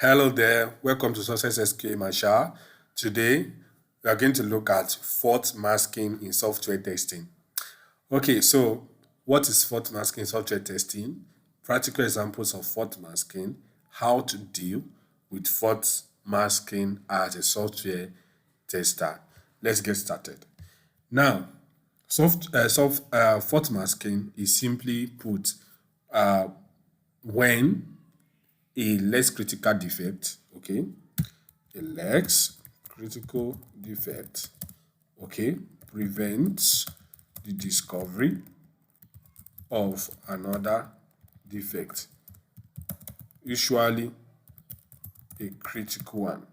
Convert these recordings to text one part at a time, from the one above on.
Hello there, welcome to Success SK Marshall. Today, we are going to look at fault masking in software testing. Okay, so what is fault masking in software testing? Practical examples of fault masking, how to deal with fault masking as a software tester. Let's get started. Now, fault masking is simply put when a less critical defect, okay, a less critical defect, okay, prevents the discovery of another defect, usually a critical one.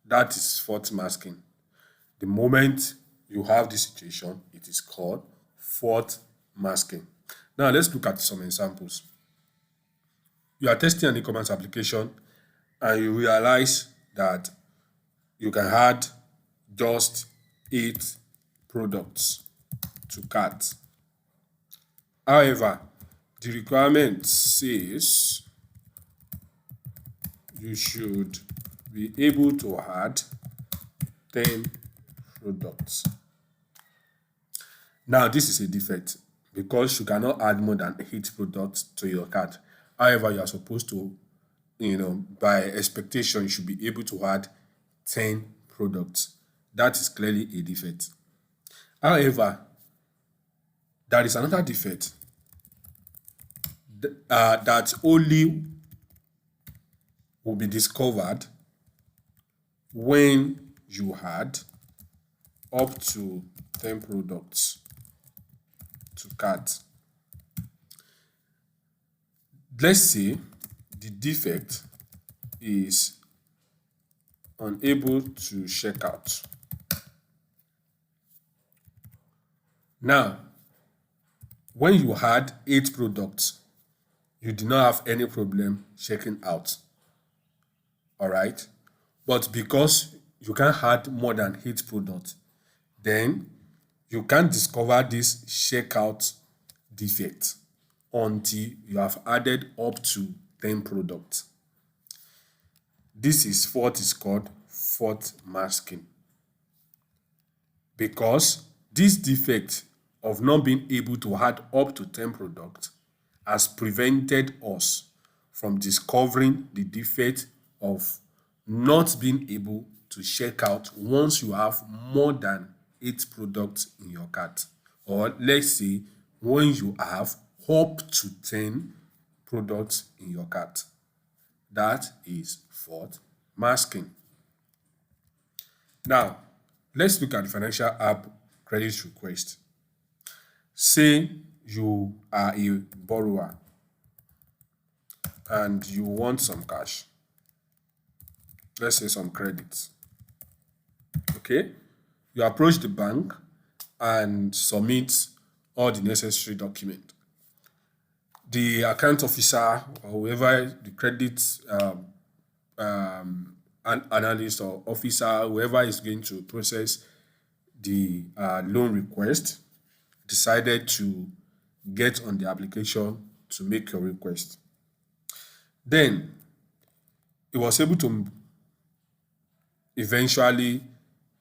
That is fault masking. The moment you have this situation, it is called fault masking. Now let's look at some examples. You are testing an e-commerce application and you realize that you can add just 8 products to cart. However, the requirement says you should be able to add 10 products. Now, this is a defect because you cannot add more than 8 products to your cart. However, you are supposed to, by expectation, you should be able to add 10 products. That is clearly a defect. However, there is another defect that only will be discovered when you add up to 10 products to cart. Let's say the defect is unable to check out. Now, when you had 8 products, you did not have any problem checking out. All right? But because you can't add more than 8 products, then you can't discover this checkout defect until you have added up to 10 products. This is what is called fault masking. Because this defect of not being able to add up to 10 products has prevented us from discovering the defect of not being able to check out once you have more than 8 products in your cart. Or let's say when you have up to 10 products in your cart. That is fault masking. Now, let's look at the financial app credit request. Say you are a borrower and you want some cash. Let's say some credits. Okay? You approach the bank and submit all the necessary documents. The account officer or whoever the credit analyst or officer, whoever is going to process the loan request, decided to get on the application to make your request. Then he was able to eventually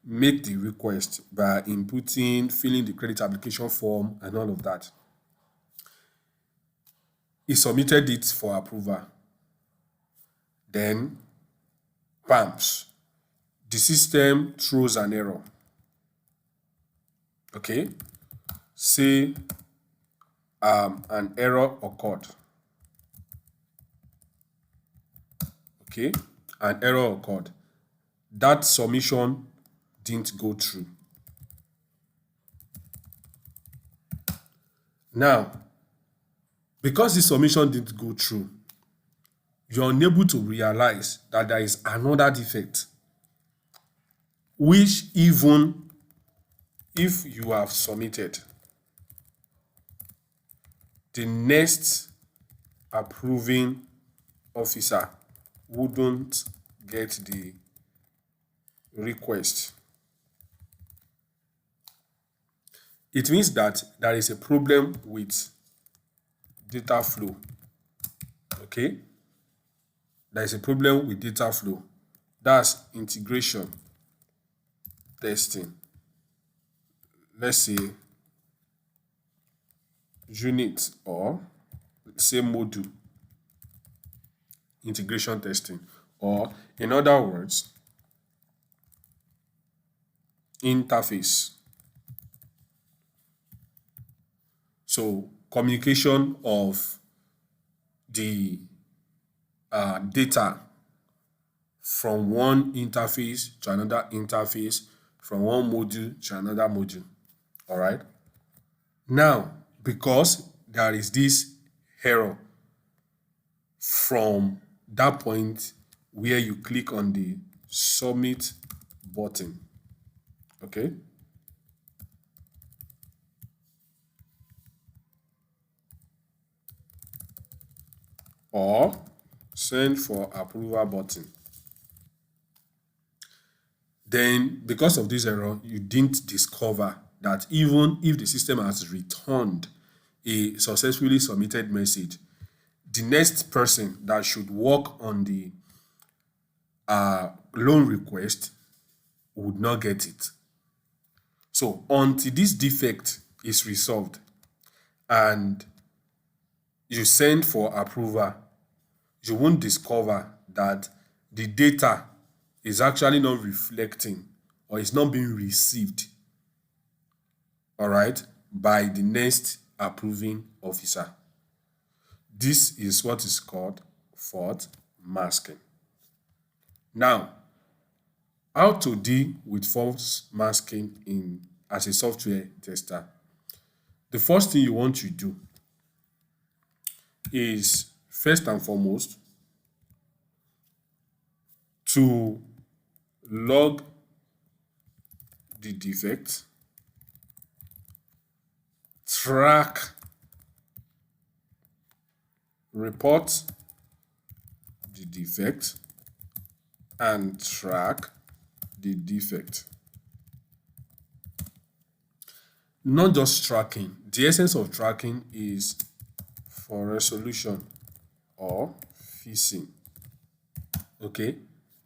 make the request by filling the credit application form and all of that. He submitted it for approval. Then, bams, the system throws an error. Okay, say an error occurred. Okay, an error occurred. That submission didn't go through. Now, because the submission didn't go through, you're unable to realize that there is another defect, which even if you have submitted, the next approving officer wouldn't get the request. It means that there is a problem with data flow. Okay, there is a problem with data flow. That's integration testing. Let's say unit or say module integration testing, or in other words, interface. So communication of the data from one interface to another interface, from one module to another module. All right. Now, because there is this error from that point where you click on the submit button, okay, or send for approval button, then because of this error, you didn't discover that even if the system has returned a successfully submitted message, the next person that should work on the loan request would not get it. So until this defect is resolved and you send for approval, you won't discover that the data is actually not reflecting or is not being received, all right, by the next approving officer. This is what is called fault masking. Now, how to deal with fault masking as a software tester? The first thing you want to do is, first and foremost, to log the defect, track, report the defect, and track the defect. Not just tracking. The essence of tracking is for resolution or fixing, okay,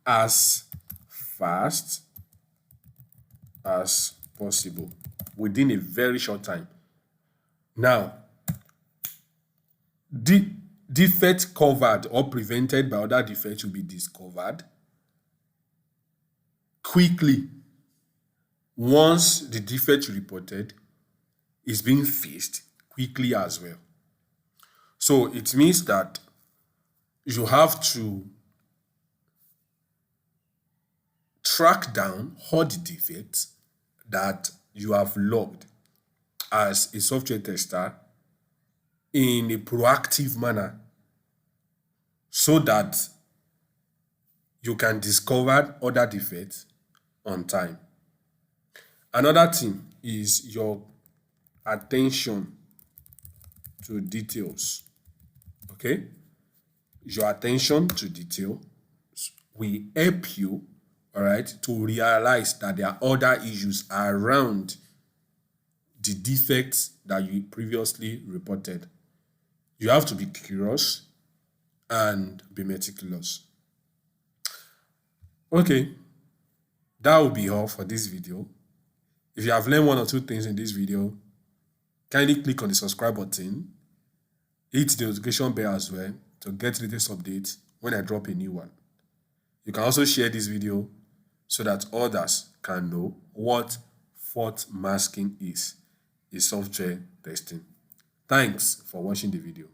as fast as possible within a very short time. Now, the defect covered or prevented by other defects will be discovered quickly once the defect reported is being fixed quickly as well. So it means that you have to track down all the defects that you have logged as a software tester in a proactive manner so that you can discover other defects on time. Another thing is your attention to details. Okay? Your attention to detail will help you, all right, to realize that there are other issues around the defects that you previously reported. You have to be curious and be meticulous. Okay, that will be all for this video. If you have learned one or two things in this video, kindly click on the subscribe button, hit the notification bell as well to get latest updates when I drop a new one. You can also share this video so that others can know what fault masking is in software testing. Thanks for watching the video.